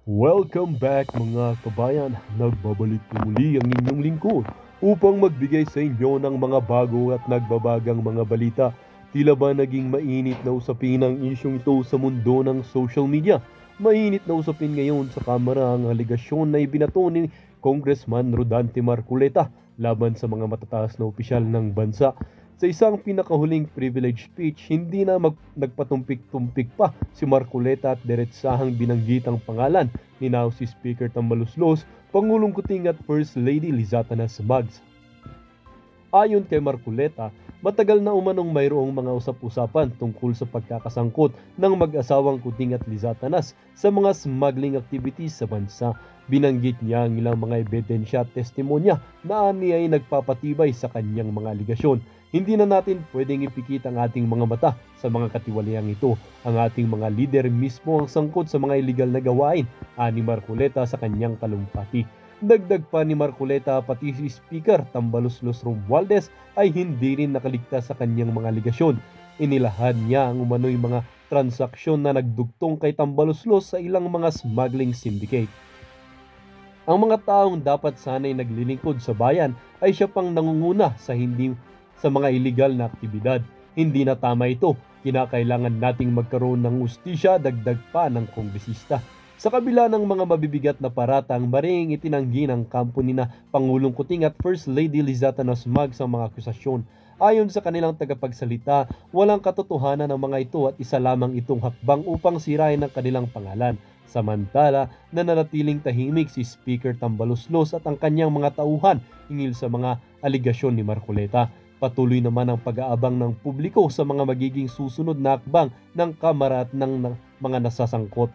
Welcome back mga kabayan, nagbabalik po muli ang inyong lingkod upang magbigay sa inyo ng mga bago at nagbabagang mga balita. Tila ba naging mainit na usapin ang isyong ito sa mundo ng social media? Mainit na usapin ngayon sa Kamara ang aligasyon na ibinato ni Congressman Rodante Marcoleta laban sa mga matataas na opisyal ng bansa. Sa isang pinakahuling privilege speech, hindi na nagpatumpik-tumpik pa si Marcoleta at diretsahang binanggit ang pangalan ni now si Speaker Tambaluslos, Pangulong Kuting at First Lady Lizatanas Mags. Ayon kay Marcoleta, matagal na umanong mayroong mga usap-usapan tungkol sa pagkakasangkot ng mag-asawang Kuting at Lizatanas sa mga smuggling activities sa bansa. Binanggit niya ang ilang mga ebidensya at testimonya na ani ay nagpapatibay sa kanyang mga aligasyon. Hindi na natin pwedeng ipikit ang ating mga mata sa mga katiwaliang ito. Ang ating mga lider mismo ang sangkot sa mga iligal na gawain, ani Marcoleta sa kanyang talumpati. Dagdag pa ni Marcoleta, pati si Speaker Tambaluslos Romualdez ay hindi rin nakaligtas sa kanyang mga aligasyon. Inilahad niya ang umano'y mga transaksyon na nagdugtong kay Tambaluslos sa ilang mga smuggling syndicate. Ang mga taong dapat sana'y naglilingkod sa bayan ay siya pang nangunguna sa mga iligal na aktibidad. Hindi na tama ito. Kinakailangan nating magkaroon ng ustisya, dagdag pa ng kongresista. Sa kabila ng mga mabibigat na paratang, maring itinanggi ng kampo ni na Pangulong Kuting at First Lady Lizatanas Mags ang mga akusasyon. Ayon sa kanilang tagapagsalita, walang katotohanan ng mga ito at isa lamang itong hakbang upang sirain ang kanilang pangalan. Samantala, nananatiling tahimik si Speaker Tambaluslos at ang kanyang mga tauhan hinggil sa mga aligasyon ni Marcoleta. Patuloy naman ang pag-aabang ng publiko sa mga magiging susunod na hakbang ng Kamara at ng mga nasasangkot.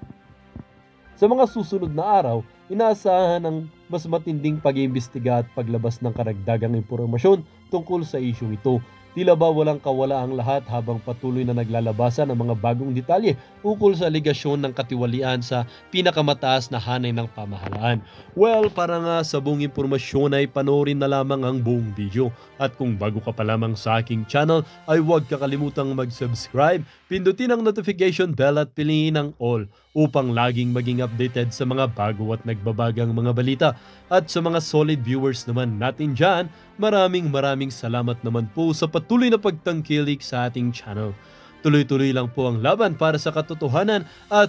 Sa mga susunod na araw, inaasahan ang mas matinding pag-iimbestiga at paglabas ng karagdagang impormasyon tungkol sa isyong ito. Tila ba walang kawala ang lahat habang patuloy na naglalabasan ang mga bagong detalye ukol sa aligasyon ng katiwalian sa pinakamataas na hanay ng pamahalaan. Well, para nga sa buong impormasyon ay panoorin na lamang ang buong video. At kung bago ka pa lamang sa aking channel ay huwag kakalimutang mag-subscribe, pindutin ang notification bell at piliin ang all upang laging maging updated sa mga bago at nagbabagang mga balita. At sa mga solid viewers naman natin dyan, maraming salamat naman po sa patuloy na pagtangkilik sa ating channel. Tuloy-tuloy lang po ang laban para sa katotohanan at